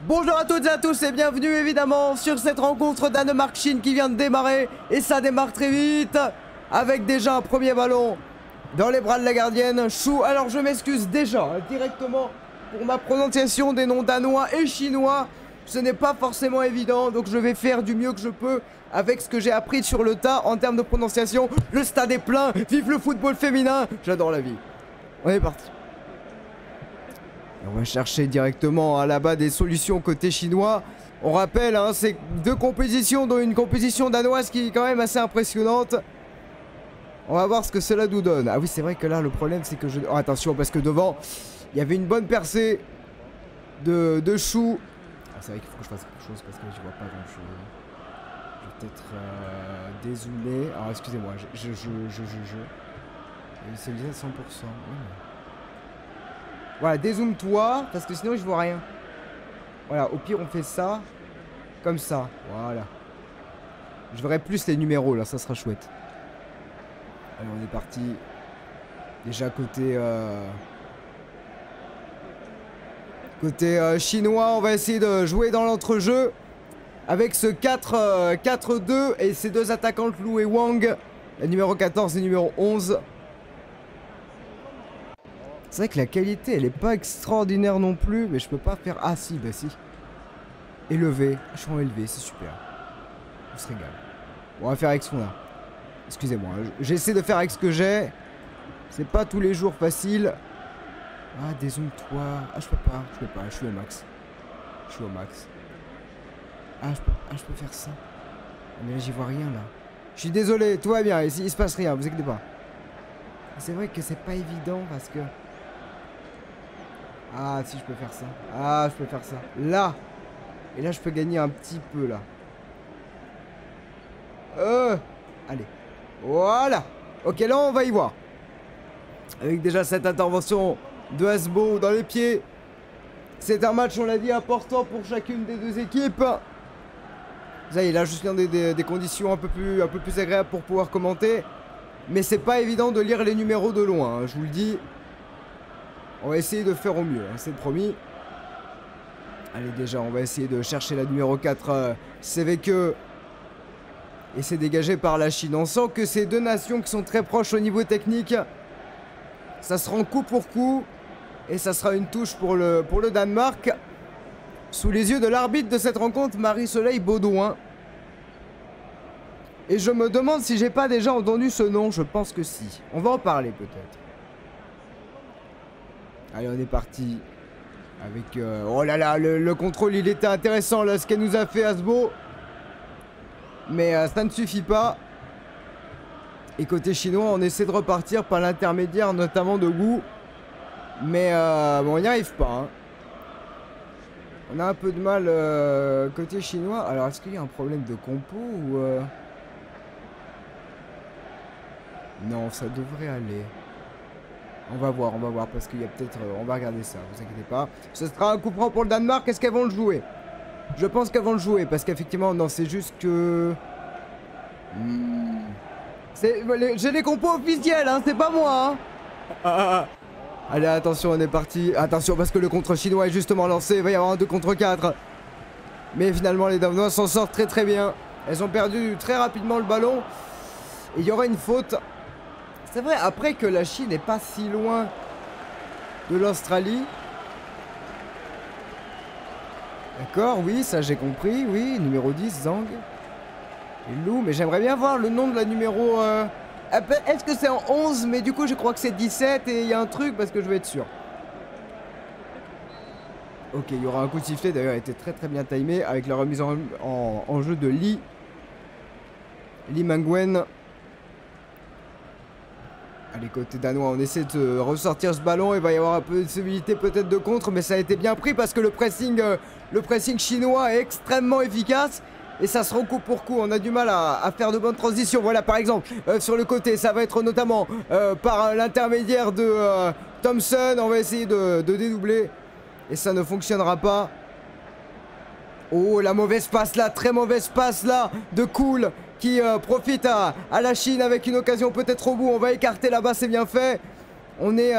Bonjour à toutes et à tous et bienvenue évidemment sur cette rencontre Danemark-Chine qui vient de démarrer. Et ça démarre très vite avec déjà un premier ballon dans les bras de la gardienne Chou. Alors je m'excuse déjà directement pour ma prononciation des noms danois et chinois. Ce n'est pas forcément évident, donc je vais faire du mieux que je peux avec ce que j'ai appris sur le tas en termes de prononciation. Le stade est plein, vive le football féminin, j'adore la vie. On est parti. On va chercher directement là-bas des solutions côté chinois. On rappelle, hein, c'est deux compositions, dont une composition danoise qui est quand même assez impressionnante. On va voir ce que cela nous donne. Ah oui, c'est vrai que là, le problème, c'est que je... Oh, attention, parce que devant, il y avait une bonne percée de Chou. Ah, c'est vrai qu'il faut que je fasse quelque chose parce que je vois pas grand-chose. Je vais peut-être dézoomer. Alors, excusez-moi, c'est bien à 100%. Voilà, dézoome-toi, parce que sinon je vois rien. Voilà, au pire on fait ça. Comme ça, voilà. Je verrai plus les numéros là, ça sera chouette. Allez, on est parti. Déjà côté chinois, on va essayer de jouer dans l'entrejeu. Avec ce 4-2 et ces deux attaquantes Lou et Wang. La numéro 14 et numéro 11. C'est vrai que la qualité elle est pas extraordinaire non plus, mais je peux pas faire... Ah si, bah si. Élevé, champ élevé, c'est super. On se régale. Bon, on va faire avec ce qu'on a. Excusez-moi, j'essaie de faire avec ce que j'ai. C'est pas tous les jours facile. Ah, dézoome-toi. Ah, je peux pas, je suis au max. Je suis au max. Ah, je peux faire ça. Mais là, j'y vois rien là. Je suis désolé, tout va bien, il se passe rien, vous inquiétez pas. C'est vrai que c'est pas évident parce que... Ah, si, je peux faire ça. Ah, je peux faire ça. Là. Et là, je peux gagner un petit peu, là. Allez. Voilà. Ok, là, on va y voir. Avec déjà cette intervention de Hasbo dans les pieds. C'est un match, on l'a dit, important pour chacune des deux équipes. Ça y est, là, je suis dans des conditions un peu plus agréables pour pouvoir commenter. Mais c'est pas évident de lire les numéros de loin, hein, je vous le dis. On va essayer de faire au mieux, hein, c'est promis. Allez, déjà, on va essayer de chercher la numéro 4, Seveke. Et c'est dégagé par la Chine. On sent que ces deux nations qui sont très proches au niveau technique, ça se rend coup pour coup. Et ça sera une touche pour le Danemark. Sous les yeux de l'arbitre de cette rencontre, Marie-Soleil Baudouin. Et je me demande si j'ai pas déjà entendu ce nom. Je pense que si. On va en parler peut-être. Allez, on est parti. Avec... oh là là, le contrôle, il était intéressant, là, ce qu'elle nous a fait Hasbo. Mais ça ne suffit pas. Et côté chinois, on essaie de repartir par l'intermédiaire, notamment de Wu. Mais bon, on n'y arrive pas. Hein. On a un peu de mal côté chinois. Alors, est-ce qu'il y a un problème de compo ou... Non, ça devrait aller. On va voir, parce qu'il y a peut-être... on va regarder ça, vous inquiétez pas. Ce sera un coup franc pour le Danemark, est-ce qu'elles vont le jouer? Je pense qu'elles vont le jouer, parce qu'effectivement, non, c'est juste que... J'ai les compos officiels, hein, c'est pas moi, hein. Allez, attention, on est parti. Attention, parce que le contre chinois est justement lancé, il va y avoir un 2 contre 4. Mais finalement, les Danois s'en sortent très très bien. Elles ont perdu très rapidement le ballon. Et il y aura une faute... C'est vrai, après que la Chine n'est pas si loin de l'Australie. D'accord, oui, ça j'ai compris. Oui, numéro 10, Zhang. Et Lou, mais j'aimerais bien voir le nom de la numéro... Est-ce que c'est en 11? Mais du coup, je crois que c'est 17 et il y a un truc parce que je veux être sûr. Ok, il y aura un coup de sifflet. D'ailleurs, il était très très bien timé avec la remise en jeu de Lee Mangwen. Allez, côté danois, on essaie de ressortir ce ballon. Il va y avoir un peu de possibilité peut-être de contre, mais ça a été bien pris parce que le pressing chinois est extrêmement efficace. Et ça se rend coup pour coup. On a du mal à faire de bonnes transitions. Voilà, par exemple, sur le côté, ça va être notamment par l'intermédiaire de Thompson. On va essayer de dédoubler. Et ça ne fonctionnera pas. Oh, la mauvaise passe là, très mauvaise passe là de Cool qui profite à la Chine avec une occasion peut-être au bout. On va écarter là-bas, c'est bien fait. On est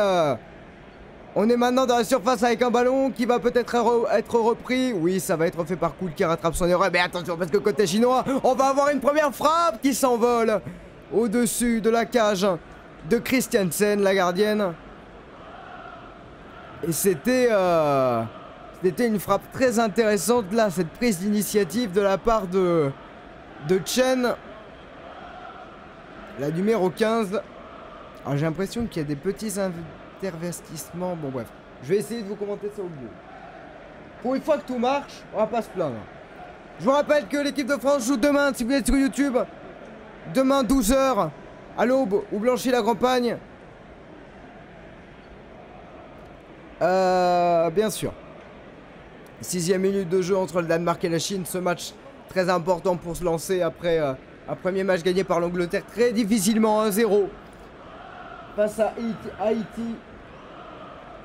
On est maintenant dans la surface avec un ballon qui va peut-être être repris. Oui, ça va être fait par Cool qui rattrape son erreur. Mais attention, parce que côté chinois, on va avoir une première frappe qui s'envole au-dessus de la cage de Christiansen, la gardienne. Et c'était une frappe très intéressante là, cette prise d'initiative de la part de Chen, la numéro 15. Alors j'ai l'impression qu'il y a des petits intervertissements. Bon bref, je vais essayer de vous commenter ça au mieux. Pour une fois que tout marche, on va pas se plaindre. Je vous rappelle que l'équipe de France joue demain, si vous êtes sur YouTube. Demain 12 h à l'aube ou Blanchy-la-Campagne. Bien sûr. 6e minute de jeu entre le Danemark et la Chine. Ce match très important pour se lancer après un premier match gagné par l'Angleterre très difficilement 1-0 face à Haïti.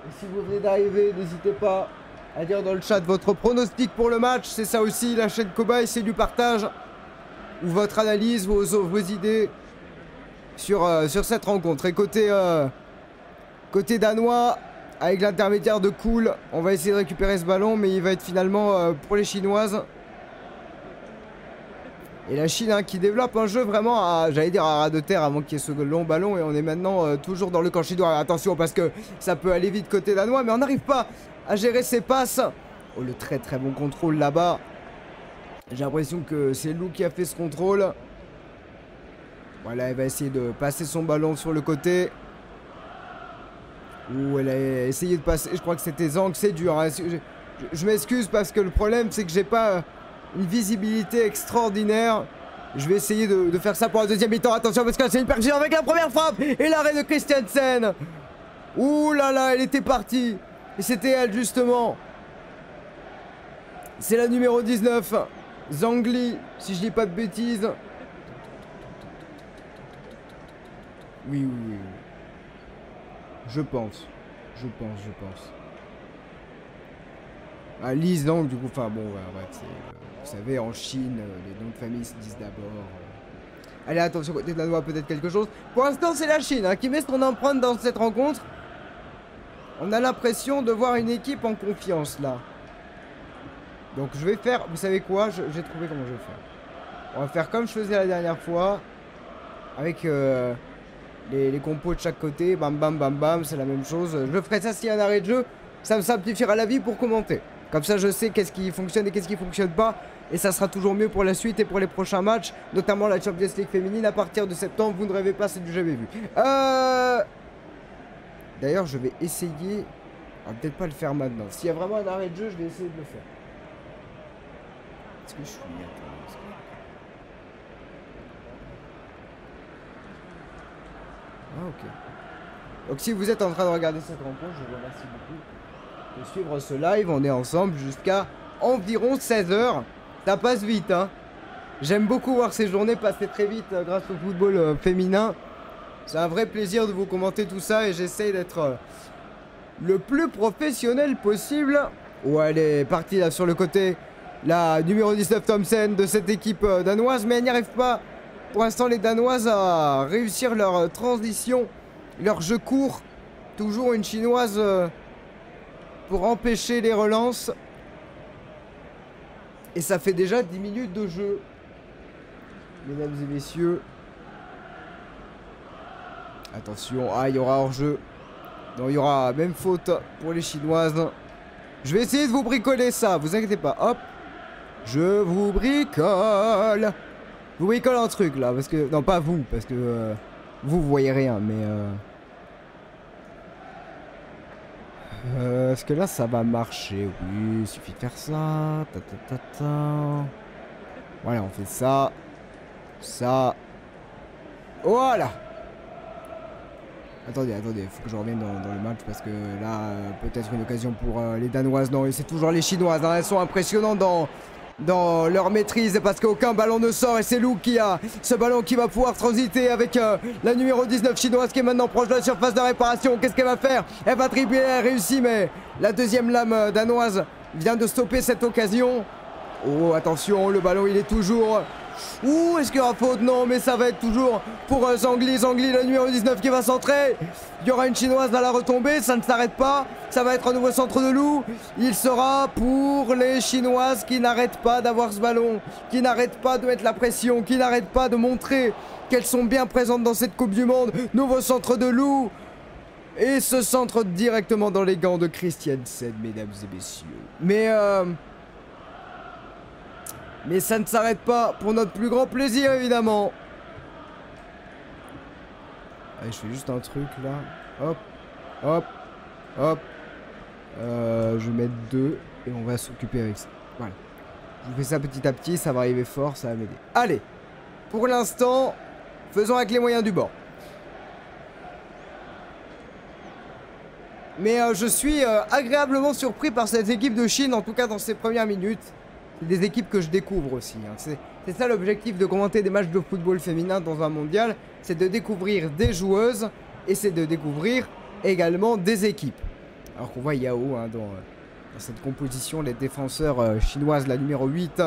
Et si vous venez d'arriver, n'hésitez pas à dire dans le chat votre pronostic pour le match. C'est ça aussi, la chaîne Cobaye, c'est du partage. Ou votre analyse, vos idées sur cette rencontre. Et côté danois, avec l'intermédiaire de Cool, on va essayer de récupérer ce ballon, mais il va être finalement pour les Chinoises. Et la Chine qui développe un jeu vraiment, j'allais dire à ras de terre avant qu'il y ait ce long ballon. Et on est maintenant toujours dans le camp chinois. Attention parce que ça peut aller vite côté danois, mais on n'arrive pas à gérer ses passes. Oh, le très très bon contrôle là-bas. J'ai l'impression que c'est Lou qui a fait ce contrôle. Voilà, elle va essayer de passer son ballon sur le côté. Ouh, elle a essayé de passer. Je crois que c'était Zhang, c'est dur. Hein. Je m'excuse parce que le problème, c'est que j'ai pas une visibilité extraordinaire. Je vais essayer de faire ça pour la deuxième mi-temps. Attention, parce que c'est une percussion avec la première frappe. Et l'arrêt de Christiansen. Ouh là là, elle était partie. Et c'était elle, justement. C'est la numéro 19. Zhang Li, si je dis pas de bêtises. Oui, oui, oui. Je pense. Ah, Li Zhang, du coup, enfin bon, ouais, c'est... vous savez, en Chine, les noms de famille se disent d'abord... Allez, attention, côté danois, peut-être quelque chose. Pour l'instant, c'est la Chine qui met son empreinte dans cette rencontre. On a l'impression de voir une équipe en confiance, là. Donc, je vais faire... Vous savez quoi? J'ai trouvé comment je vais faire. On va faire comme je faisais la dernière fois. Avec les compos de chaque côté. Bam, bam, bam, bam. C'est la même chose. Je ferai ça s'il y a un arrêt de jeu. Ça me simplifiera la vie pour commenter. Comme ça, je sais qu'est-ce qui fonctionne et qu'est-ce qui fonctionne pas. Et ça sera toujours mieux pour la suite et pour les prochains matchs. Notamment la Champions League féminine à partir de septembre. Vous ne rêvez pas, c'est du jamais vu. D'ailleurs, je vais essayer... On va peut-être pas le faire maintenant. S'il y a vraiment un arrêt de jeu, je vais essayer de le faire. Est-ce que je suis... Ah, ok. Donc si vous êtes en train de regarder cette rencontre, je vous remercie beaucoup de suivre ce live. On est ensemble jusqu'à environ 16 h. Ça passe vite, hein. J'aime beaucoup voir ces journées passer très vite grâce au football féminin. C'est un vrai plaisir de vous commenter tout ça et j'essaye d'être le plus professionnel possible. Oh, elle est partie là sur le côté. La numéro 19 Thomsen de cette équipe danoise, mais elle n'y arrive pas pour l'instant les Danoises à réussir leur transition, leur jeu court. Toujours une chinoise pour empêcher les relances. Et ça fait déjà 10 minutes de jeu, mesdames et messieurs. Attention, ah il y aura hors-jeu. Non, il y aura même faute pour les Chinoises. Je vais essayer de vous bricoler ça, vous inquiétez pas. Hop, je vous bricole. Je vous bricole un truc là, parce que... Non, pas vous, parce que vous voyez rien, mais... Est-ce que là ça va marcher? Oui, il suffit de faire ça. Voilà, on fait ça. Ça. Voilà. Attendez, il faut que je revienne dans le match parce que là, peut-être une occasion pour les Danoises. Non, et c'est toujours les Chinoises. Hein, elles sont impressionnantes dans leur maîtrise parce qu'aucun ballon ne sort et c'est Lou qui a ce ballon qui va pouvoir transiter avec la numéro 19 chinoise qui est maintenant proche de la surface de réparation. Qu'est-ce qu'elle va faire? Elle va tripler, elle réussit, mais la deuxième lame danoise vient de stopper cette occasion. Oh, attention, le ballon il est toujours Ouh, est-ce qu'il y aura faute? Non, mais ça va être toujours pour Zhangli. Zhangli, le numéro 19 qui va centrer. Il y aura une chinoise à la retombée, ça ne s'arrête pas. Ça va être un nouveau centre de Lou. Il sera pour les chinoises qui n'arrêtent pas d'avoir ce ballon, qui n'arrêtent pas de mettre la pression, qui n'arrêtent pas de montrer qu'elles sont bien présentes dans cette Coupe du Monde. Nouveau centre de Lou. Et ce centre directement dans les gants de Christiansen, mesdames et messieurs. Mais ça ne s'arrête pas pour notre plus grand plaisir, évidemment. Allez, je fais juste un truc, là. Hop, hop, hop. Je vais mettre 2 et on va s'occuper avec ça. Voilà. Je fais ça petit à petit, ça va arriver fort, ça va m'aider. Allez, pour l'instant, faisons avec les moyens du bord. Mais je suis agréablement surpris par cette équipe de Chine, en tout cas dans ses premières minutes. C'est des équipes que je découvre aussi. Hein. C'est ça l'objectif de commenter des matchs de football féminin dans un mondial. C'est de découvrir des joueuses et c'est de découvrir également des équipes. Alors qu'on voit Yao hein, dans cette composition, les défenseurs chinoises, la numéro 8.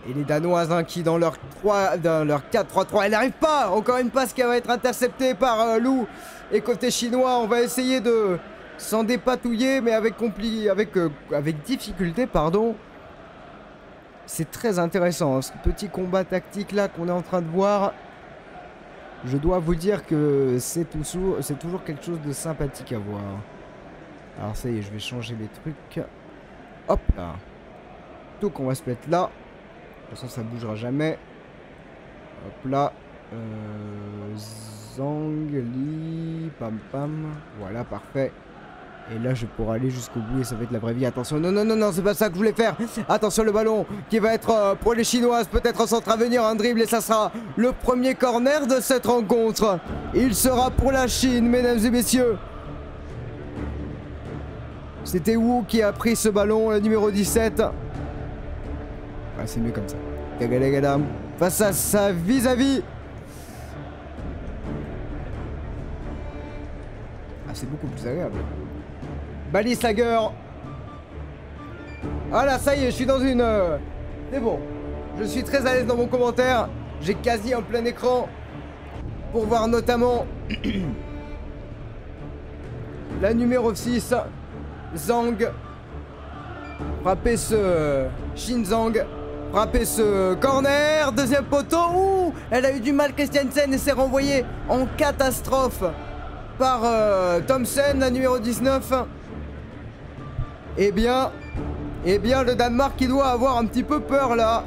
Et les Danoises hein, qui dans leur 4-3-3, elle n'arrive pas. Encore une passe qui va être interceptée par Lou. Et côté chinois, on va essayer de s'en dépatouiller, mais avec difficulté, pardon. C'est très intéressant, hein, ce petit combat tactique là qu'on est en train de voir. Je dois vous dire que c'est toujours quelque chose de sympathique à voir. Alors ça y est, je vais changer les trucs. Hop là. Donc on va se mettre là. De toute façon, ça bougera jamais. Hop là. Zhangli. Pam pam. Voilà, parfait. Et là, je pourrai aller jusqu'au bout et ça va être la vraie vie. Attention, non, non, non, non, c'est pas ça que je voulais faire. Attention, le ballon qui va être pour les Chinoises. Peut-être un centre à venir, un dribble. Et ça sera le premier corner de cette rencontre. Il sera pour la Chine, mesdames et messieurs. C'était Wu qui a pris ce ballon, le numéro 17. Ouais, c'est mieux comme ça. Gagagadam. Face à sa vis-à-vis. Ah, c'est beaucoup plus agréable. Balisager. Voilà, ça y est, je suis dans une... C'est bon. Je suis très à l'aise dans mon commentaire. J'ai quasi un plein écran. Pour voir notamment... la numéro 6. Zhang. Frapper ce... Shinzang. Frapper ce corner. Deuxième poteau. Ouh, elle a eu du mal, Christiansen. Et s'est renvoyée en catastrophe par Thomsen, la numéro 19. Eh bien, le Danemark qui doit avoir un petit peu peur là.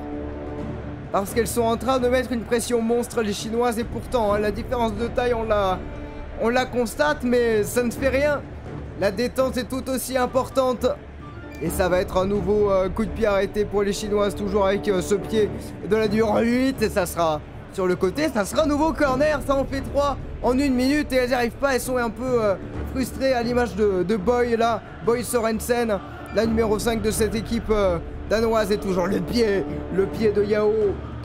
Parce qu'elles sont en train de mettre une pression monstre, les Chinoises. Et pourtant, hein, la différence de taille, on la constate, mais ça ne fait rien. La détente est tout aussi importante. Et ça va être un nouveau coup de pied arrêté pour les Chinoises. Toujours avec ce pied de la numéro 8. Et ça sera sur le côté. Ça sera un nouveau corner. Ça en fait 3 en 1 minute. Et elles n'y arrivent pas. Elles sont un peu frustrées à l'image de Boy là. Boy Sorensen, la numéro 5 de cette équipe danoise. Et toujours le pied de Yao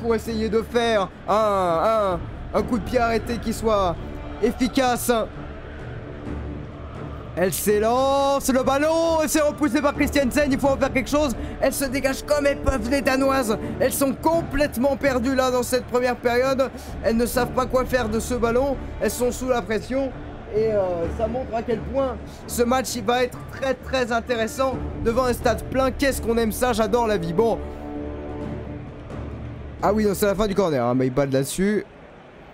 pour essayer de faire un coup de pied arrêté qui soit efficace. Elle s'élance, le ballon, elle s'est repoussée par Christiansen, il faut en faire quelque chose. Elles se dégagent comme elles peuvent, les Danoises. Elles sont complètement perdues là dans cette première période. Elles ne savent pas quoi faire de ce ballon. Elles sont sous la pression. Et ça montre à quel point ce match il va être très très intéressant devant un stade plein. Qu'est-ce qu'on aime ça, j'adore la vie. Bon. Ah oui, c'est la fin du corner, hein, mais il bat là-dessus.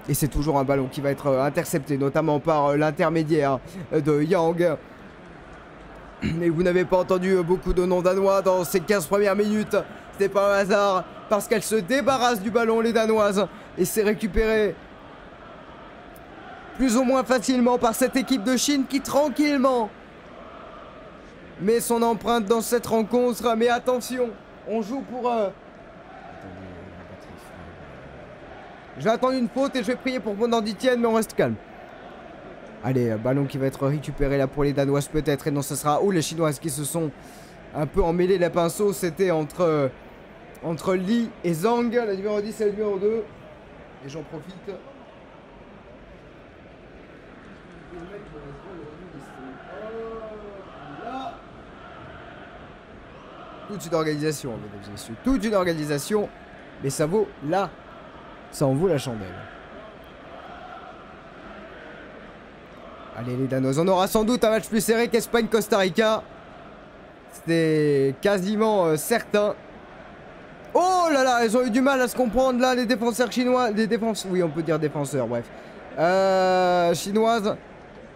Et c'est toujours un ballon qui va être intercepté, notamment par l'intermédiaire de Yang. Mais vous n'avez pas entendu beaucoup de noms danois dans ces 15 premières minutes. C'était pas un hasard, parce qu'elles se débarrassent du ballon, les Danoises. Et c'est récupéré plus ou moins facilement par cette équipe de Chine qui, tranquillement, met son empreinte dans cette rencontre. Mais attention, on joue pour... Je vais attendre une faute et je vais prier pour que mon ordi tienne, mais on reste calme. Allez, ballon qui va être récupéré là pour les Danoises peut-être. Et non, ce sera où les Chinoises qui se sont un peu emmêlées les pinceaux. C'était entre Li et Zhang, la numéro 10 et la numéro 2. Et j'en profite. toute une organisation, mesdames et messieurs. Toute une organisation. Mais ça vaut là. Ça en vaut la chandelle. Allez les Danois, on aura sans doute un match plus serré qu'Espagne-Costa Rica. C'était quasiment certain. Oh là là, elles ont eu du mal à se comprendre là, les défenseurs chinois. Les défenseurs, oui on peut dire défenseurs, bref. Chinoises.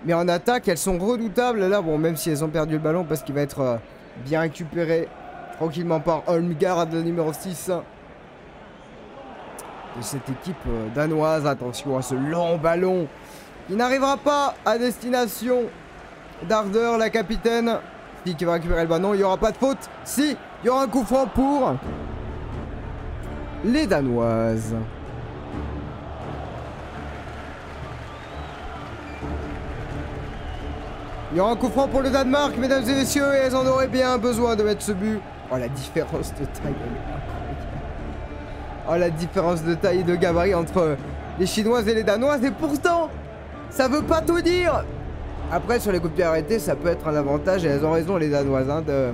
Mais en attaque, elles sont redoutables. Là, bon, même si elles ont perdu le ballon parce qu'il va être bien récupéré tranquillement par Holmgard, le numéro 6 de cette équipe danoise. Attention à ce long ballon. Il n'arrivera pas à destination d'Harder, la capitaine. Qui va récupérer le ballon. Il n'y aura pas de faute. Si, il y aura un coup franc pour les Danoises. Il y aura un coup franc pour le Danemark, mesdames et messieurs. Et elles en auraient bien besoin de mettre ce but. Oh, la différence de taille. Oh, la différence de taille et de gabarit entre les Chinoises et les Danoises. Et pourtant, ça veut pas tout dire. Après, sur les coups de pied arrêtés, ça peut être un avantage. Et elles ont raison, les Danoises, hein, de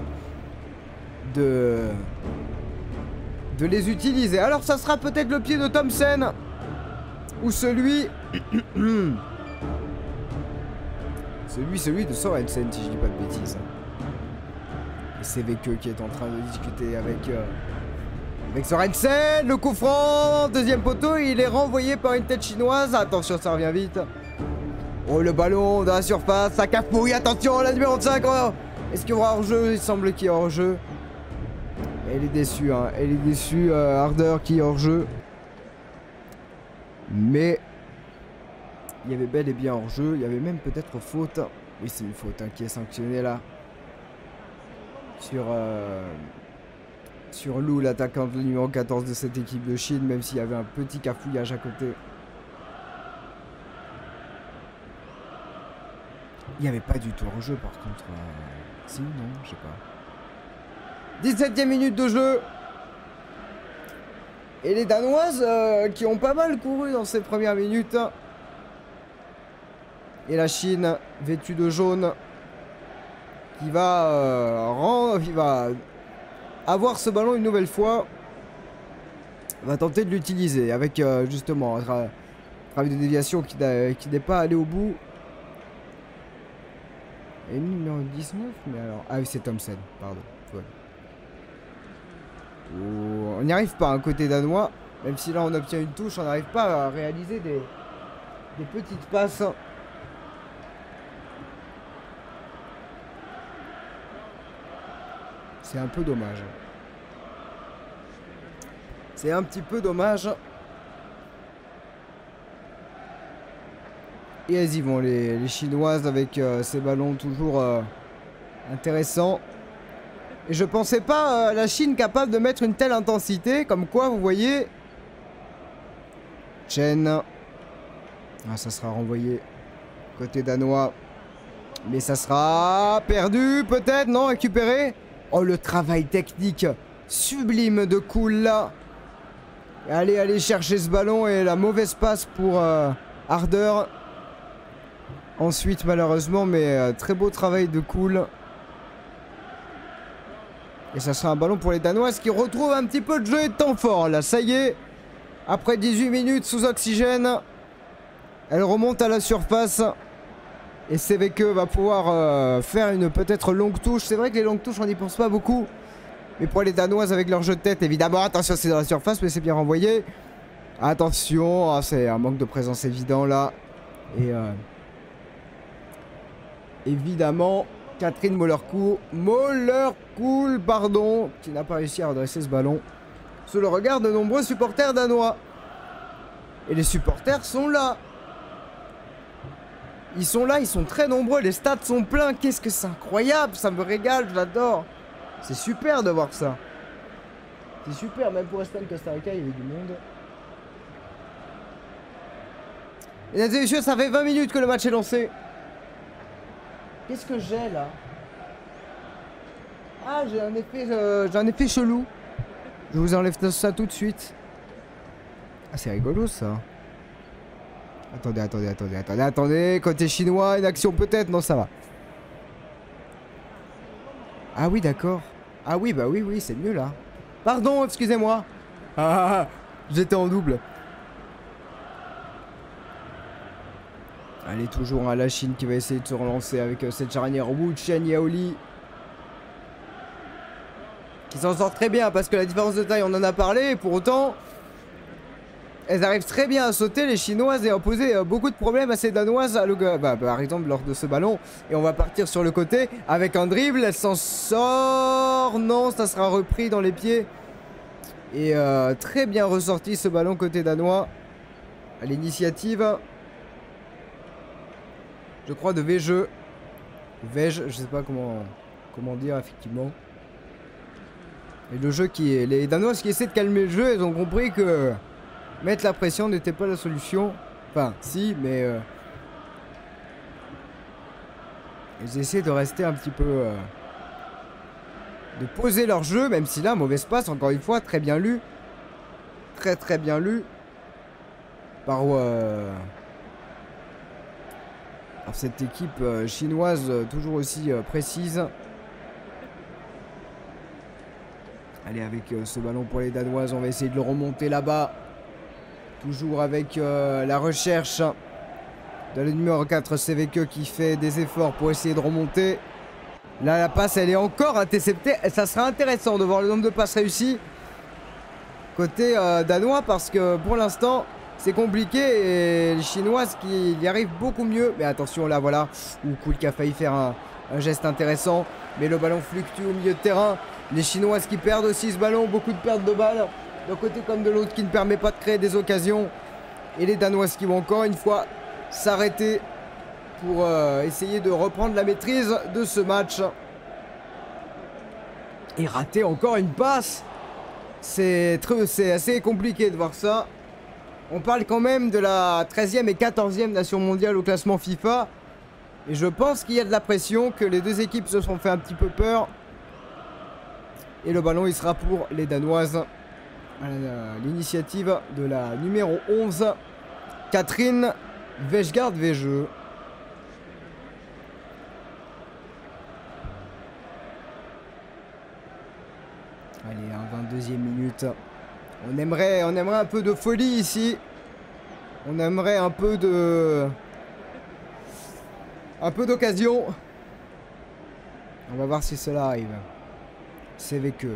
les utiliser. Alors, ça sera peut-être le pied de Thomsen. Ou celui... celui de Sorensen, si je dis pas de bêtises. Et c'est Veke qui est en train de discuter avec Sorensen. Le coup franc, deuxième poteau, il est renvoyé par une tête chinoise. Attention, ça revient vite. Oh, le ballon dans la surface, ça cafouille, attention, la numéro 5. Oh. Est-ce qu'il y aura hors-jeu? Il semble qu'il y a hors-jeu. Elle est déçue, hein. Elle est déçue, Harder qui est hors-jeu. Mais il y avait bel et bien hors-jeu. Il y avait même peut-être faute. Oui, c'est une faute hein, qui est sanctionnée là. Sur Lou, l'attaquante numéro 14 de cette équipe de Chine, même s'il y avait un petit cafouillage à côté. Il n'y avait pas du tout hors-jeu par contre. Si, non, je sais pas. 17e minute de jeu. Et les Danoises qui ont pas mal couru dans ces premières minutes. Et la Chine, vêtue de jaune, qui va avoir ce ballon une nouvelle fois. Va tenter de l'utiliser avec justement un travail de déviation qui n'est pas allé au bout. Et le numéro 19, mais alors... Ah oui, c'est Thomsen, pardon. Ouais. Oh, on n'y arrive pas, hein, côté danois. Même si là, on obtient une touche, on n'arrive pas à réaliser des petites passes. C'est un peu dommage. C'est un petit peu dommage. Et elles y vont, les Chinoises, avec ces ballons toujours intéressants. Et je pensais pas la Chine capable de mettre une telle intensité. Comme quoi, vous voyez... Chen. Ah, ça sera renvoyé côté danois. Mais ça sera perdu, peut-être, non? Récupéré. Oh, le travail technique sublime de Cool, là. Allez chercher ce ballon et la mauvaise passe pour Harder. Ensuite, malheureusement, mais très beau travail de Cool. Et ça sera un ballon pour les Danoises qui retrouvent un petit peu de jeu et de temps fort. Là, ça y est. Après 18 minutes sous oxygène, elle remonte à la surface. Et Veke va pouvoir faire une peut-être longue touche. C'est vrai que les longues touches, on n'y pense pas beaucoup. Mais pour les Danoises, avec leur jeu de tête, évidemment, attention, c'est dans la surface, mais c'est bien renvoyé. Attention, ah, c'est un manque de présence évident là. Et... évidemment, Catherine Moller-Cool, pardon, qui n'a pas réussi à redresser ce ballon sous le regard de nombreux supporters danois. Et les supporters sont là. Ils sont là, ils sont très nombreux, les stades sont pleins. Qu'est-ce que c'est incroyable, ça me régale, j'adore. C'est super de voir ça. C'est super, même pour Espagne Costa Rica, il y avait du monde. Mesdames et messieurs, ça fait 20 minutes que le match est lancé. Qu'est-ce que j'ai là? Ah, j'ai un effet chelou. Je vous enlève ça tout de suite. Ah, c'est rigolo ça. Attendez. Côté chinois, une action peut-être? Non, ça va. Ah oui, d'accord. Ah oui, bah oui, oui, c'est mieux là. Pardon, excusez-moi. Ah, j'étais en double. Allez, toujours à la Chine qui va essayer de se relancer avec cette charnière Wu Chen Yaoli. Qui s'en sort très bien parce que la différence de taille, on en a parlé. Et pour autant, elles arrivent très bien à sauter, les Chinoises, et à poser beaucoup de problèmes à ces Danoises. Par exemple, lors de ce ballon. Et on va partir sur le côté avec un dribble. Elle s'en sort. Non, ça sera repris dans les pieds. Et très bien ressorti ce ballon côté danois. À l'initiative, je crois, de Vege. Vege, je sais pas comment dire effectivement. Et le jeu les Danoises qui essaient de calmer le jeu, elles ont compris que mettre la pression n'était pas la solution. Enfin, si, mais elles essaient de rester un petit peu, de poser leur jeu, même si là, mauvaise passe, encore une fois, très bien lu. Très bien lu. Par cette équipe chinoise, toujours aussi précise. Allez, avec ce ballon pour les Danoises, on va essayer de le remonter là-bas. Toujours avec la recherche de le numéro 4, Seveke, qui fait des efforts pour essayer de remonter. Là, la passe, elle est encore interceptée. Ça sera intéressant de voir le nombre de passes réussies côté danois, parce que pour l'instant, c'est compliqué. Et les Chinoises qui y arrivent beaucoup mieux. Mais attention, là, voilà. Cool qui a failli faire un geste intéressant. Mais le ballon fluctue au milieu de terrain. Les Chinoises qui perdent aussi ce ballon, beaucoup de pertes de balles, d'un côté comme de l'autre, qui ne permet pas de créer des occasions. Et les Danoises qui vont encore une fois s'arrêter pour essayer de reprendre la maîtrise de ce match. Et rater encore une passe. C'est assez compliqué de voir ça. On parle quand même de la 13e et 14e nation mondiale au classement FIFA. Et je pense qu'il y a de la pression, que les deux équipes se sont fait un petit peu peur. Et le ballon, il sera pour les Danoises. À l'initiative de la numéro 11, Catherine Vegard-Vege. Allez, en 22e minute. On aimerait un peu de folie ici. On aimerait un peu d'occasion. On va voir si cela arrive. C'est avec eux.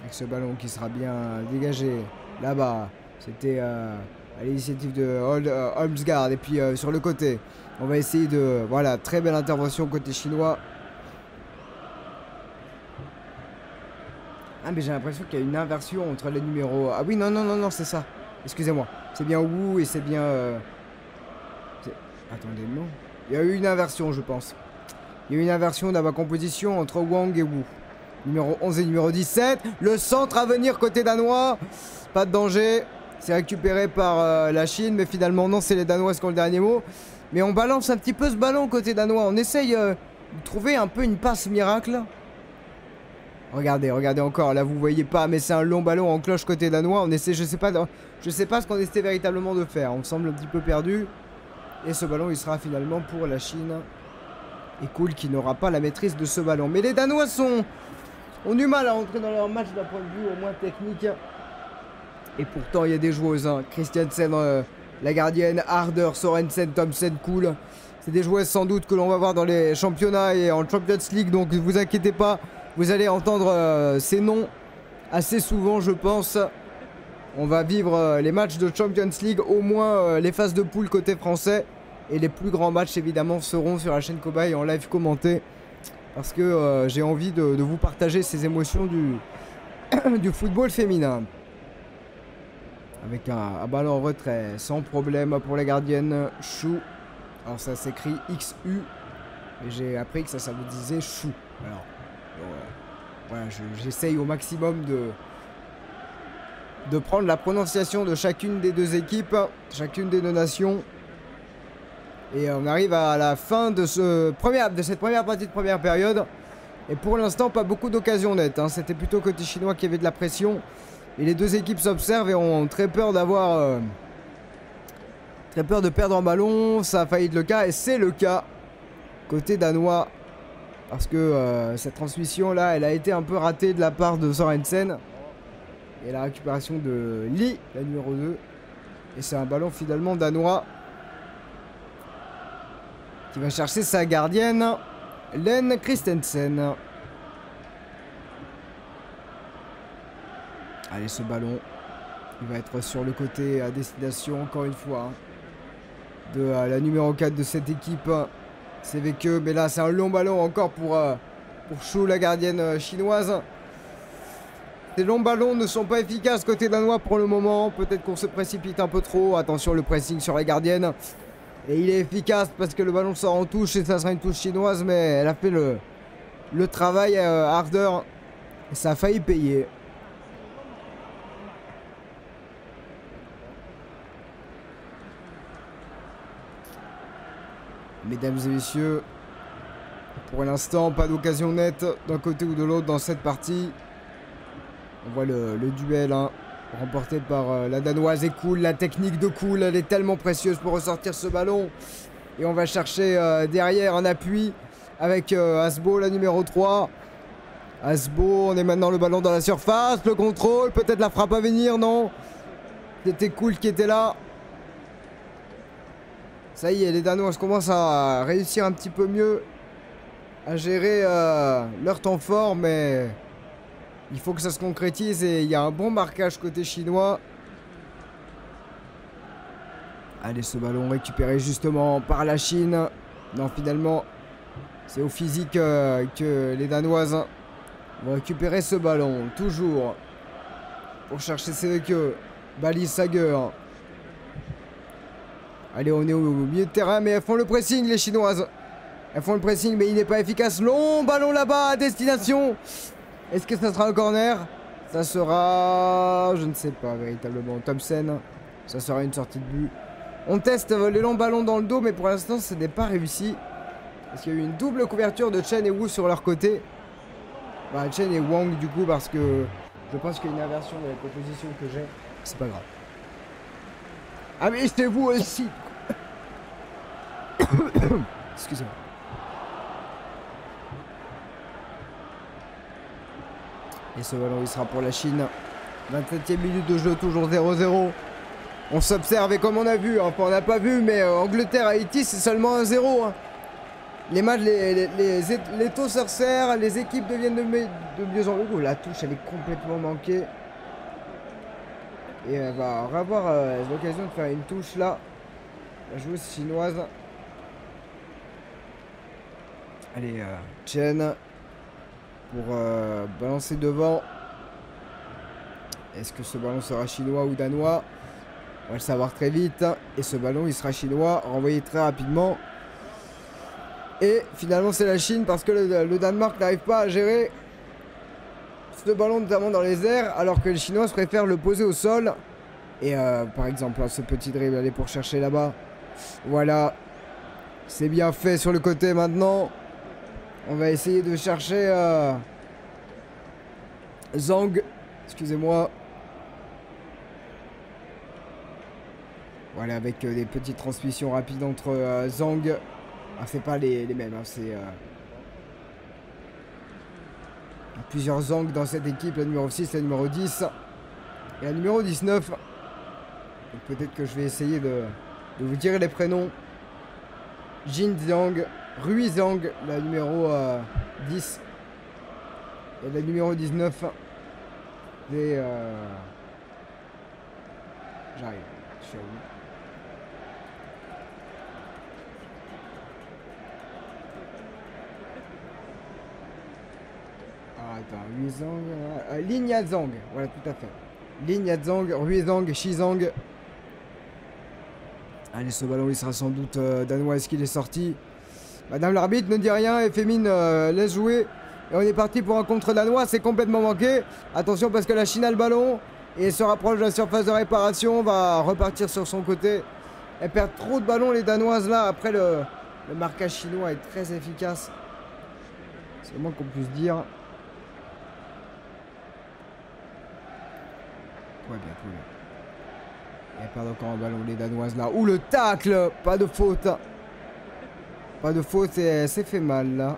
Avec ce ballon qui sera bien dégagé là-bas. C'était à l'initiative de Holmsgaard. Et puis sur le côté, on va essayer de... Voilà, très belle intervention côté chinois. Ah, mais j'ai l'impression qu'il y a une inversion entre les numéros... Ah oui, non, c'est ça. Excusez-moi. C'est bien Wu et c'est bien... Attendez, non. Il y a eu une inversion, je pense. Il y a eu une inversion dans ma composition entre Wang et Wu. Numéro 11 et numéro 17. Le centre à venir côté danois. Pas de danger. C'est récupéré par la Chine. Mais finalement, non, c'est les Danoises qui ont le dernier mot. Mais on balance un petit peu ce ballon côté danois. On essaye de trouver un peu une passe miracle. Regardez encore. Là, vous voyez pas, mais c'est un long ballon en cloche côté danois. On essaie, je sais pas ce qu'on essaie véritablement de faire. On semble un petit peu perdu. Et ce ballon, il sera finalement pour la Chine. Et Cool qui n'aura pas la maîtrise de ce ballon. Mais les Danois ont du mal à entrer dans leur match d'un point de vue au moins technique. Et pourtant, il y a des joueuses. Hein. Christiansen, la gardienne, Harder, Sorensen, Thompson, Cool. C'est des joueuses sans doute que l'on va voir dans les championnats et en Champions League. Donc ne vous inquiétez pas, vous allez entendre ces noms assez souvent, je pense. On va vivre les matchs de Champions League, au moins les phases de poule côté français. Et les plus grands matchs, évidemment, seront sur la chaîne Cobaye en live commenté. Parce que j'ai envie de vous partager ces émotions du football féminin. Avec un ballon en retrait, sans problème pour la gardienne Chou. Alors ça s'écrit XU. Et j'ai appris que ça vous disait Chou. Alors, voilà, j'essaye au maximum de prendre la prononciation de chacune des deux équipes, chacune des deux nations. Et on arrive à la fin de cette première partie de première période. Et pour l'instant, pas beaucoup d'occasions nettes. Hein. C'était plutôt côté chinois qui avait de la pression. Et les deux équipes s'observent et ont très peur d'avoir... très peur de perdre un ballon. Ça a failli être le cas et c'est le cas. Côté danois, Parce que cette transmission là, elle a été un peu ratée de la part de Sorensen. Et la récupération de Lee, la numéro 2. Et c'est un ballon finalement danois. Qui va chercher sa gardienne, Len Christensen. Allez, ce ballon, il va être sur le côté à destination, encore une fois, de la numéro 4 de cette équipe. C'est Veke, mais là, c'est un long ballon encore pour Chou, la gardienne chinoise. Ces longs ballons ne sont pas efficaces côté danois pour le moment. Peut-être qu'on se précipite un peu trop. Attention, le pressing sur la gardienne. Et il est efficace parce que le ballon sort en touche et ça sera une touche chinoise. Mais elle a fait le travail ardeur. Et ça a failli payer. Mesdames et messieurs, pour l'instant, pas d'occasion nette d'un côté ou de l'autre dans cette partie. On voit le duel remporté par la danoise. Et Cool, la technique de Cool, elle est tellement précieuse pour ressortir ce ballon. Et on va chercher derrière un appui avec Asbo, la numéro 3. Asbo, on est maintenant le ballon dans la surface. Le contrôle, peut-être la frappe à venir, non? C'était Cool qui était là. Ça y est, les Danois commencent à réussir un petit peu mieux à gérer leur temps fort, mais il faut que ça se concrétise et il y a un bon marquage côté chinois. Allez, ce ballon récupéré justement par la Chine. Non, finalement, c'est au physique que les Danoises vont récupérer ce ballon. Toujours pour chercher Seveke, Bali Sager. Allez, on est au milieu de terrain, mais elles font le pressing, les Chinoises. Elles font le pressing, mais il n'est pas efficace. Long ballon là-bas à destination. Est-ce que ça sera un corner? Ça sera... je ne sais pas véritablement. Thompson, ça sera une sortie de but. On teste les longs ballons dans le dos, mais pour l'instant, ce n'est pas réussi. Parce qu'il y a eu une double couverture de Chen et Wu sur leur côté. Bah, Chen et Wang, du coup, parce que je pense qu'il y a une inversion de la composition que j'ai. C'est pas grave. Ah mais c'est vous aussi. Excusez-moi. Et ce ballon il sera pour la Chine. 27e minute de jeu, toujours 0-0. On s'observe et comme on a vu, enfin on n'a pas vu, mais Angleterre-Haïti c'est seulement 1-0. Hein. Les matchs, les taux se resserrent, les équipes deviennent de mieux en mieux. Oh, la touche elle est complètement manquée. Et elle va avoir l'occasion de faire une touche là. La joueuse chinoise. Allez, Chen. Pour balancer devant. Est-ce que ce ballon sera chinois ou danois? On va le savoir très vite. Et ce ballon il sera chinois. Renvoyé très rapidement. Et finalement c'est la Chine parce que le Danemark n'arrive pas à gérer ce ballon notamment dans les airs, alors que les Chinois préfèrent le poser au sol. Et par exemple, ce petit dribble, aller pour chercher là-bas. Voilà. C'est bien fait sur le côté maintenant. On va essayer de chercher Zhang. Excusez-moi. Voilà, avec des petites transmissions rapides entre Zhang. Ah, c'est pas les mêmes, hein, c'est... plusieurs Zhang dans cette équipe, la numéro 6, la numéro 10 et la numéro 19. Peut-être que je vais essayer de vous dire les prénoms. Jin Zhang, Rui Zhang, la numéro 10 et la numéro 19. Et j'arrive, je suis à où? Attends, Rui Zhang, Lin Zhang, voilà tout à fait. Lin Zhang, Rui Zhang, Shi Zhang. Allez, ce ballon il sera sans doute danois. Est-ce qu'il est sorti? Madame l'arbitre ne dit rien et Fémine laisse jouer. Et on est parti pour un contre danois, c'est complètement manqué. Attention parce que la Chine a le ballon et se rapproche de la surface de réparation. On va repartir sur son côté. Elle perd trop de ballons les danoises là. Après le marquage chinois est très efficace. C'est le moins qu'on puisse dire. Ouais, bien, tout bien. Et elles perdent encore un ballon les danoises là. Ouh, le tacle! Pas de faute. Pas de faute et c'est fait mal là.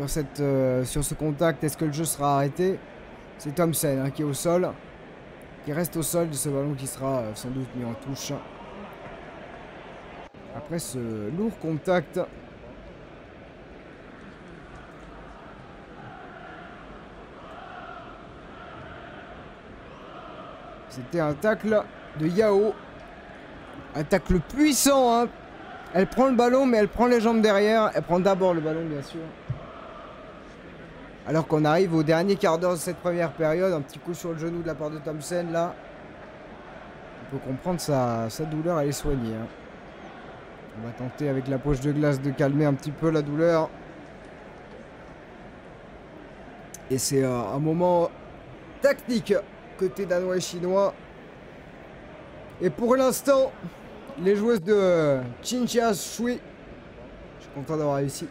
sur ce contact. Est-ce que le jeu sera arrêté? C'est Thompson hein, qui est au sol. Qui reste au sol de ce ballon qui sera sans doute mis en touche. Après ce lourd contact. C'était un tacle de Yao. Un tacle puissant. Hein. Elle prend le ballon, mais elle prend les jambes derrière. Elle prend d'abord le ballon, bien sûr. Alors qu'on arrive au dernier quart d'heure de cette première période. Un petit coup sur le genou de la part de Thompson, là. On peut comprendre sa douleur, elle est soignée. Hein. On va tenter avec la poche de glace de calmer un petit peu la douleur. Et c'est un moment tactique côté danois et chinois. Et pour l'instant, les joueuses de Chinchia Shui, je suis content d'avoir réussi,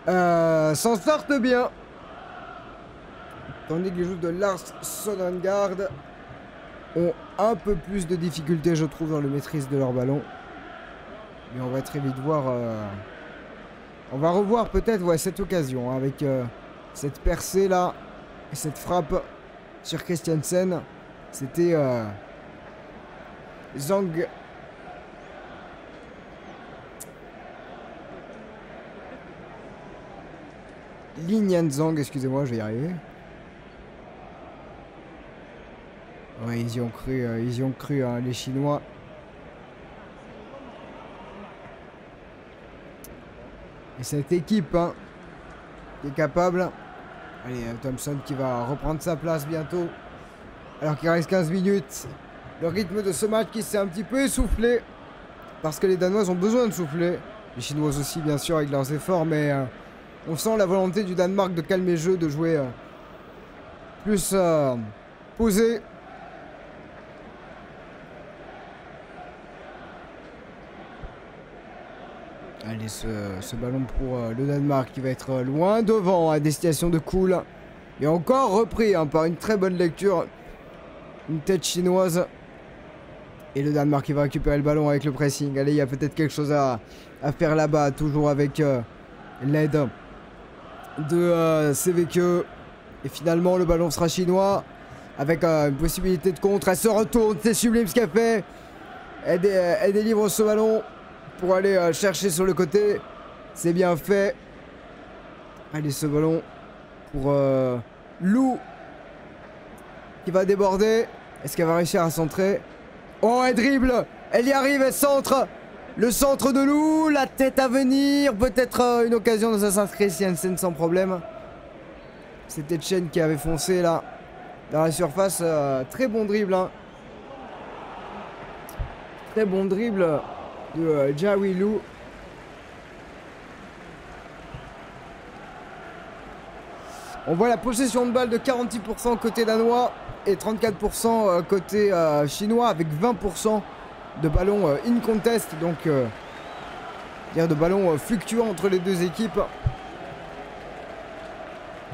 s'en sortent bien. Tandis que les joueuses de Lars Sonengard ont un peu plus de difficultés, je trouve, dans la maîtrise de leur ballon. Mais on va très vite voir. On va revoir peut-être ouais, cette occasion hein, avec cette percée là et cette frappe sur Christiansen. C'était Zhang. Lin Zhang, excusez-moi, je vais y arriver. Ouais, ils y ont cru hein, les Chinois. Et cette équipe hein, qui est capable. Allez, Thompson qui va reprendre sa place bientôt. Alors qu'il reste 15 minutes. Le rythme de ce match qui s'est un petit peu essoufflé. Parce que les Danoises ont besoin de souffler. Les Chinoises aussi, bien sûr, avec leurs efforts. Mais on sent la volonté du Danemark de calmer le jeu, de jouer plus posé. Allez, ce ballon pour le Danemark qui va être loin devant à destination de Kuhl. Et encore repris hein, par une très bonne lecture. Une tête chinoise. Et le Danemark qui va récupérer le ballon avec le pressing. Allez, il y a peut-être quelque chose à faire là-bas. Toujours avec l'aide de CVQ. Et finalement, le ballon sera chinois. Avec une possibilité de contre. Elle se retourne. C'est sublime ce qu'elle fait. Elle délivre ce ballon pour aller chercher sur le côté. C'est bien fait. Allez, ce ballon pour Lou qui va déborder. Est-ce qu'elle va réussir à centrer? Oh, elle dribble. Elle y arrive, elle centre. Le centre de Lou, la tête à venir. Peut-être une occasion de s'inscrire Christiansen sans problème. C'était Chen qui avait foncé là dans la surface. Très bon dribble. Hein. Très bon dribble de Jawi Lou. On voit la possession de balle de 46% côté danois et 34% côté chinois avec 20% de ballons in contest. Donc, de ballons fluctuants entre les deux équipes.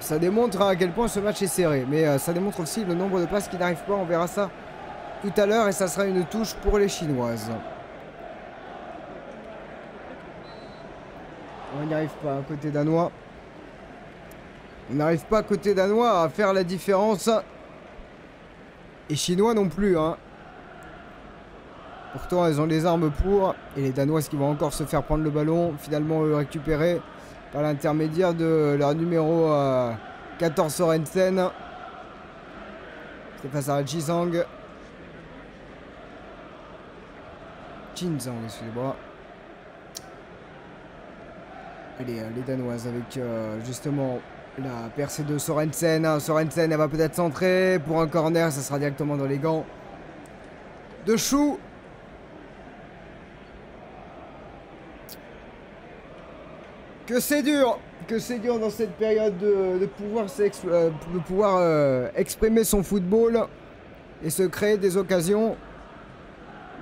Ça démontre à quel point ce match est serré. Mais ça démontre aussi le nombre de passes qui n'arrivent pas. On verra ça tout à l'heure et ça sera une touche pour les Chinoises. On n'y arrive pas côté danois. On n'arrive pas côté danois à faire la différence. Et chinois non plus. Hein. Pourtant, elles ont les armes pour. Et les Danoises qui vont encore se faire prendre le ballon. Finalement, récupérer par l'intermédiaire de leur numéro 14 Sorensen. C'est face à Jizang. Jinzang, excusez-moi. Allez, les Danoises avec justement la percée de Sorensen. Sorensen, elle va peut-être centrer pour un corner. Ça sera directement dans les gants de Chou. Que c'est dur dans cette période de pouvoir exprimer son football et se créer des occasions.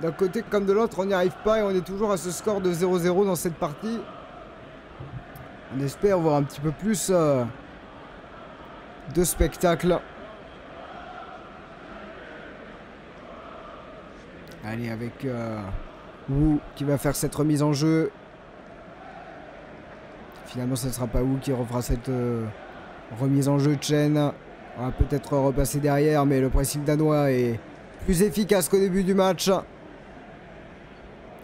D'un côté comme de l'autre, on n'y arrive pas et on est toujours à ce score de 0-0 dans cette partie. On espère voir un petit peu plus de spectacle. Allez, avec Wu qui va faire cette remise en jeu. Finalement, ce ne sera pas Wu qui refera cette remise en jeu de Chen. On va peut-être repasser derrière, mais le pressing danois est plus efficace qu'au début du match.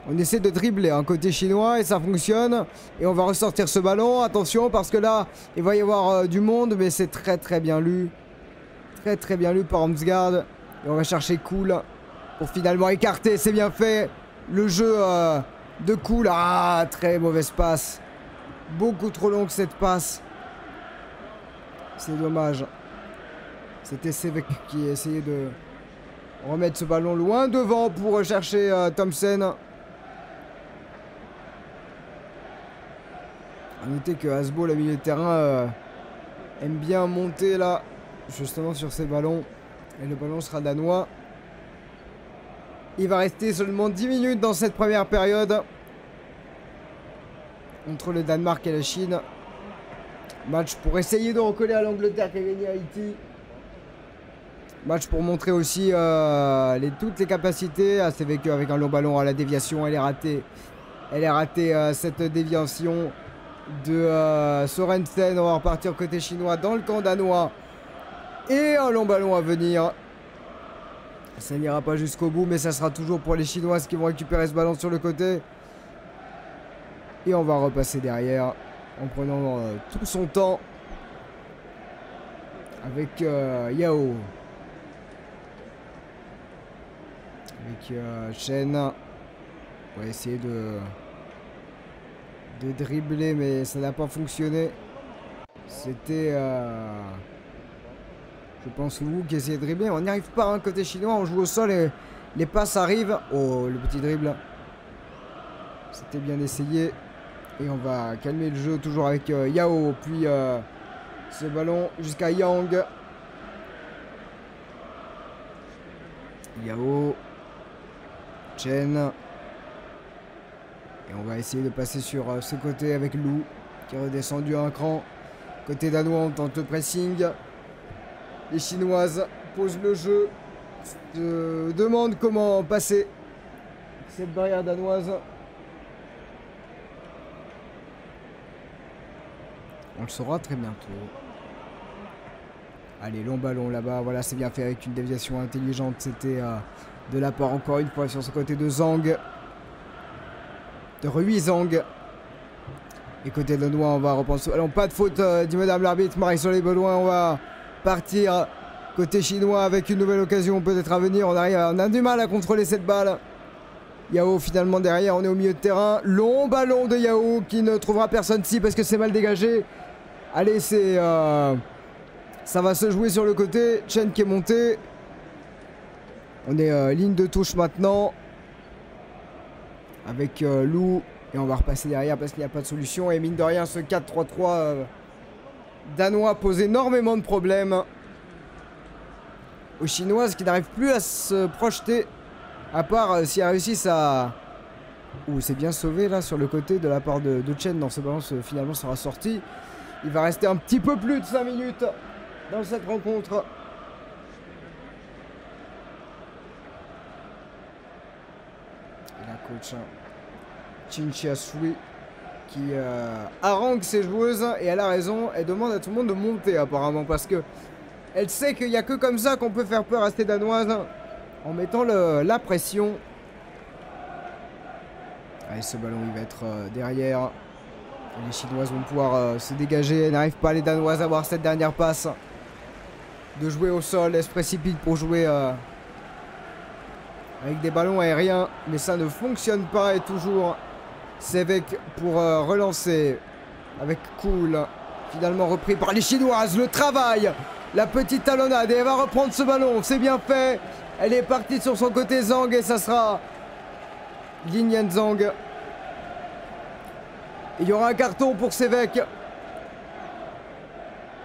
On essaie de dribbler un côté chinois et ça fonctionne. Et on va ressortir ce ballon. Attention parce que là, il va y avoir du monde, mais c'est très bien lu. Très bien lu par Omsgaard. Et on va chercher Cool pour finalement écarter. C'est bien fait. Le jeu de Cool. Ah, très mauvaise passe. Beaucoup trop longue cette passe. C'est dommage. C'était Sevek qui essayait de remettre ce ballon loin devant pour rechercher Thompson. A noter que Hasbo, le milieu de terrain, aime bien monter là, justement sur ces ballons. Et le ballon sera danois. Il va rester seulement 10 minutes dans cette première période. Entre le Danemark et la Chine. Match pour essayer de recoller à l'Angleterre qui a gagné Haïti. Match pour montrer aussi toutes les capacités. C'est vécu avec un long ballon à la déviation. Elle est ratée. Elle est ratée cette déviation de Sorensen. On va repartir côté chinois dans le camp danois. Et un long ballon à venir. Ça n'ira pas jusqu'au bout, mais ça sera toujours pour les Chinoises qui vont récupérer ce ballon sur le côté. Et on va repasser derrière en prenant tout son temps avec Yao. Avec Chen. On va essayer de dribbler, mais ça n'a pas fonctionné. C'était, je pense, Wu qui essayait de dribbler. On n'y arrive pas, hein, côté chinois. On joue au sol et les passes arrivent. Oh, le petit dribble. C'était bien essayé. Et on va calmer le jeu toujours avec Yao. Puis ce ballon jusqu'à Yang. Yao. Chen. Et on va essayer de passer sur ce côté avec Lou qui est redescendu un cran. Côté danois, on tente le pressing. Les Chinoises posent le jeu. Se demandent comment passer cette barrière danoise. On le saura très bientôt. Allez, long ballon là-bas. Voilà, c'est bien fait avec une déviation intelligente. C'était de la part encore une fois sur ce côté de Zhang. De Rui Zhang. Et côté danois, on va reprendre. Alors, pas de faute, dit madame l'arbitre. Marie-Soleil Baudouin, on va partir côté chinois avec une nouvelle occasion peut-être à venir. On a du mal à contrôler cette balle. Yao finalement derrière, on est au milieu de terrain. Long ballon de Yao qui ne trouvera personne ici parce que c'est mal dégagé. Allez, c'est ça va se jouer sur le côté. Chen qui est monté. On est ligne de touche maintenant. Avec Lou. Et on va repasser derrière parce qu'il n'y a pas de solution. Et mine de rien, ce 4-3-3 danois pose énormément de problèmes aux Chinoises qui n'arrivent plus à se projeter. À part si elles réussissent à... Ouh, c'est bien sauvé là sur le côté de la part de Chen. Dans ce ballon, finalement sera sorti. Il va rester un petit peu plus de 5 minutes dans cette rencontre. Et la coach Chin Chia-Sui qui harangue ses joueuses. Et elle a raison, elle demande à tout le monde de monter apparemment. Parce que elle sait qu'il n'y a que comme ça qu'on peut faire peur à ces Danoises. En mettant la pression. Allez, ce ballon il va être derrière. Les Chinoises vont pouvoir se dégager. Elles n'arrivent pas, les Danoises, à avoir cette dernière passe. De jouer au sol. Elles se précipitent pour jouer avec des ballons aériens. Mais ça ne fonctionne pas. Et toujours Sevek pour relancer. Avec Cool. Finalement repris par les Chinoises. Le travail. La petite talonnade. Et elle va reprendre ce ballon. C'est bien fait. Elle est partie sur son côté Zhang. Et ça sera Lin Yan Zhang. Il y aura un carton pour Sevek.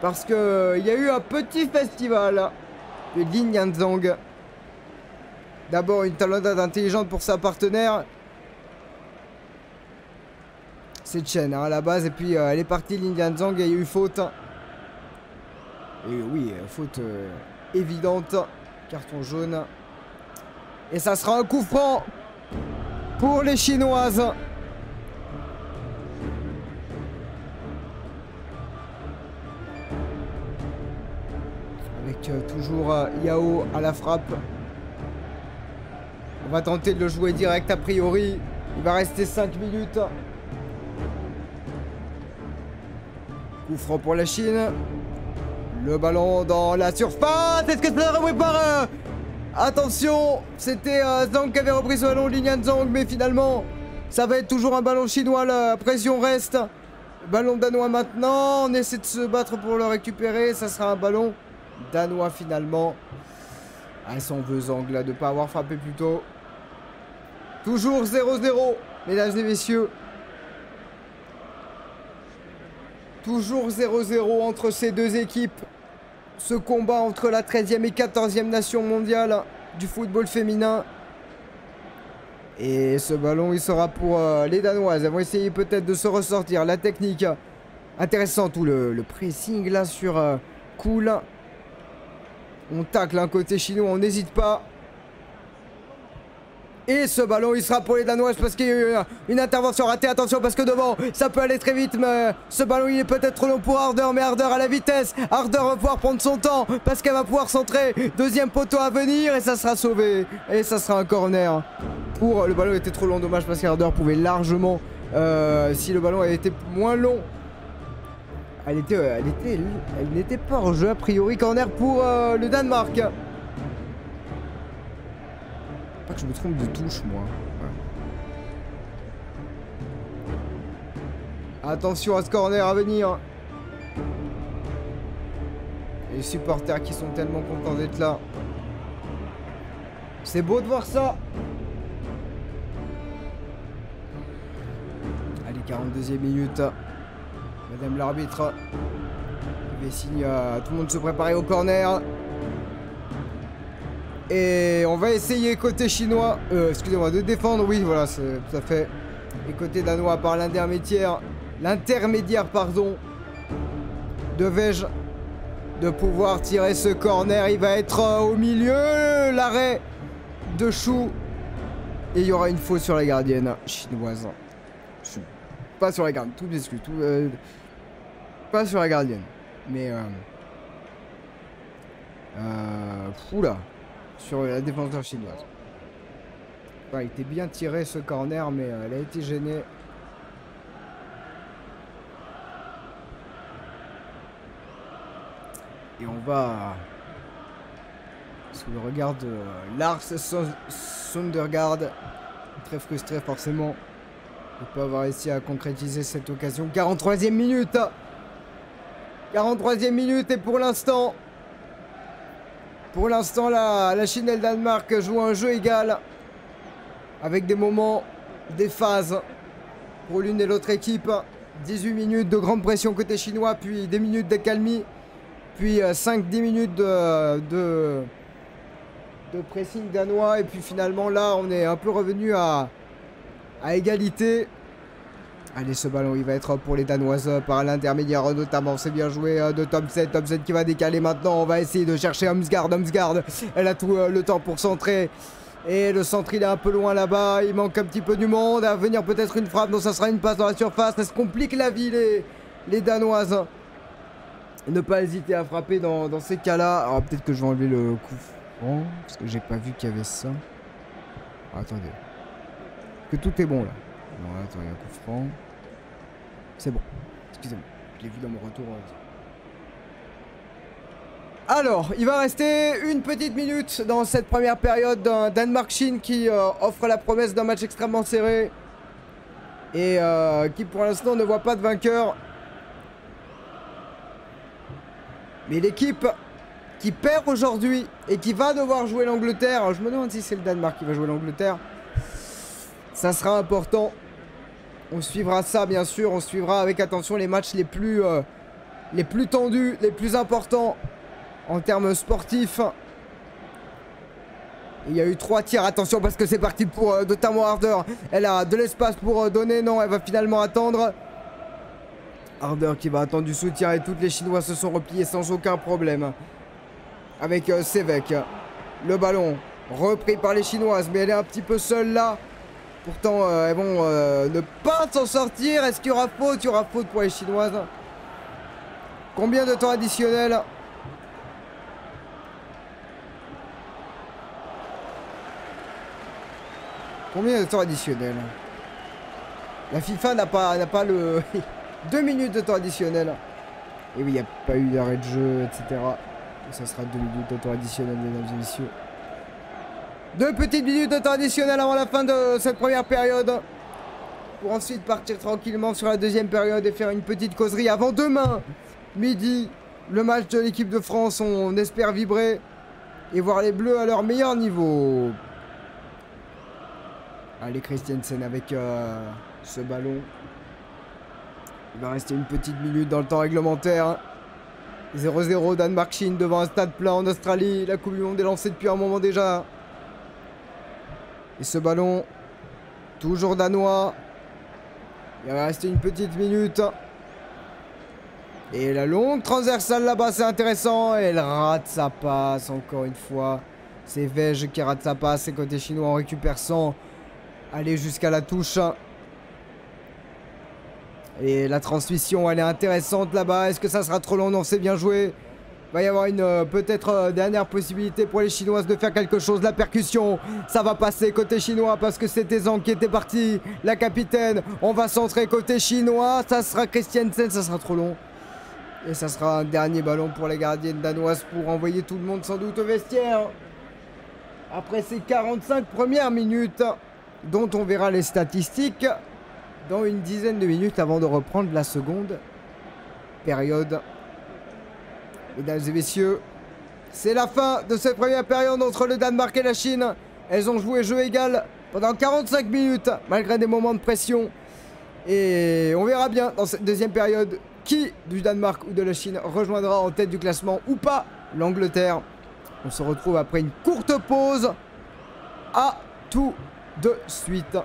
Parce que il y a eu un petit festival de Lin Yan Zhang. D'abord une talonnade intelligente pour sa partenaire. C'est Chen hein, à la base. Et puis elle est partie Lin Yan Zhang et il y a eu faute. Et oui, faute évidente. Carton jaune. Et ça sera un coup franc pour les Chinoises. avec toujours Yao à la frappe. On va tenter de le jouer direct a priori. Il va rester 5 minutes. Coup franc pour la Chine. Le ballon dans la surface. Est-ce que ça sera repris par... Attention, c'était Zhang qui avait repris ce ballon, Lilian Zhang, mais finalement, ça va être toujours un ballon chinois, la pression reste. Ballon danois maintenant, on essaie de se battre pour le récupérer, ça sera un ballon danois finalement. Ah, ça en veut Zhang là, de ne pas avoir frappé plus tôt. Toujours 0-0, mesdames et messieurs. Toujours 0-0 entre ces deux équipes. Ce combat entre la 13e et 14e nation mondiale du football féminin. Et ce ballon, il sera pour les Danoises. Elles vont essayer peut-être de se ressortir. La technique, intéressant. Tout le pressing là sur cool. On tacle un côté chinois, on n'hésite pas. Et ce ballon, il sera pour les Danoises parce qu'il y a eu une intervention ratée. Attention parce que devant, ça peut aller très vite. Mais ce ballon, il est peut-être trop long pour Harder. Mais Harder à la vitesse. Harder va pouvoir prendre son temps parce qu'elle va pouvoir centrer. Deuxième poteau à venir et ça sera sauvé. Et ça sera un corner. Pour le ballon était trop long. Dommage parce qu'Harder pouvait largement, si le ballon avait été moins long. Elle n'était pas hors jeu. A priori, corner pour le Danemark. Pas que je me trompe de touche, moi. Ouais. Attention à ce corner à venir. Les supporters qui sont tellement contents d'être là. C'est beau de voir ça. Allez, 42e minute. Madame l'arbitre. Il fait signe à tout le monde de se préparer au corner. Et on va essayer côté chinois, excusez-moi, de défendre, oui, voilà, c'est tout à fait. Et côté danois par l'intermédiaire, pardon, de Vej, de pouvoir tirer ce corner. Il va être au milieu, l'arrêt de Chou. Et il y aura une faute sur la gardienne chinoise. Pas sur la gardienne, tout m'excuse, pas sur la gardienne. Mais, oula. Sur la défenseur chinoise. Enfin, il était bien tiré ce corner, mais elle a été gênée. Et on va, sous le regard de Lars Sundergaard, très frustré forcément de ne pas avoir réussi à concrétiser cette occasion. 43e minute. 43e minute et pour l'instant... la Chine et le Danemark jouent un jeu égal. Avec des moments, des phases pour l'une et l'autre équipe. 18 minutes de grande pression côté chinois, puis des minutes d'accalmie. Puis 5-10 minutes de pressing danois. Et puis finalement là, on est un peu revenu à égalité. Allez, ce ballon, il va être pour les Danoises par l'intermédiaire notamment. C'est bien joué de Thomsen. Thomsen qui va décaler maintenant. On va essayer de chercher Omsgaard. Omsgaard, elle a tout le temps pour centrer. Et le centre, il est un peu loin là-bas. Il manque un petit peu du monde. À venir peut-être une frappe. Non, ça sera une passe dans la surface. Ça se complique la vie, les Danoises. Ne pas hésiter à frapper dans ces cas-là. Alors peut-être que je vais enlever le coup franc. Parce que j'ai pas vu qu'il y avait ça. Ah, attendez. Que tout est bon là. Non, attends, il y a un coup franc. C'est bon. Excusez-moi. Je l'ai vu dans mon retour. Alors, il va rester une petite minute dans cette première période d'un Danemark-Chine qui offre la promesse d'un match extrêmement serré. Et qui pour l'instant ne voit pas de vainqueur. Mais l'équipe qui perd aujourd'hui et qui va devoir jouer l'Angleterre. Je me demande si c'est le Danemark qui va jouer l'Angleterre. Ça sera important. On suivra ça bien sûr, on suivra avec attention les matchs les plus tendus, les plus importants en termes sportifs. Il y a eu 3 tirs, attention parce que c'est parti pour notamment Harder. Elle a de l'espace pour donner, non, elle va finalement attendre. Harder qui va attendre du soutien et toutes les Chinois se sont repliés sans aucun problème. Avec Sevek, le ballon repris par les Chinoises, mais elle est un petit peu seule là. Pourtant, elles vont ne pas s'en sortir. Est-ce qu'il y aura faute? Il y aura faute pour les Chinoises. Combien de temps additionnel? Combien de temps additionnel? La FIFA n'a pas le 2 minutes de temps additionnel. Et oui, il n'y a pas eu d'arrêt de jeu, etc. Et ça sera 2 minutes de temps additionnel, mesdames et messieurs. 2 petites minutes de temps additionnel avant la fin de cette première période. Pour ensuite partir tranquillement sur la deuxième période et faire une petite causerie avant demain, midi, le match de l'équipe de France. On espère vibrer et voir les Bleus à leur meilleur niveau. Allez, Christiansen avec ce ballon. Il va rester une petite minute dans le temps réglementaire. 0-0 Danemark-Chine devant un stade plein en Australie. La Coupe du Monde est lancée depuis un moment déjà. Et ce ballon, toujours danois. Il va rester une petite minute. Et la longue transversale là-bas, c'est intéressant. Et elle rate sa passe encore une fois. C'est Vej qui rate sa passe. Et côté chinois, on récupère sans aller jusqu'à la touche. Et la transmission, elle est intéressante là-bas. Est-ce que ça sera trop long? Non, c'est bien joué. Il va y avoir une peut-être dernière possibilité pour les Chinoises de faire quelque chose. La percussion, ça va passer côté chinois parce que c'était Zhang qui était parti. La capitaine, on va centrer côté chinois. Ça sera Christiansen, ça sera trop long. Et ça sera un dernier ballon pour les gardiennes danoises pour envoyer tout le monde sans doute au vestiaire. Après ces 45 premières minutes, dont on verra les statistiques dans une dizaine de minutes avant de reprendre la seconde période. Mesdames et messieurs, c'est la fin de cette première période entre le Danemark et la Chine. Elles ont joué jeu égal pendant 45 minutes, malgré des moments de pression. Et on verra bien dans cette deuxième période qui, du Danemark ou de la Chine, rejoindra en tête du classement ou pas l'Angleterre. On se retrouve après une courte pause. À tout de suite.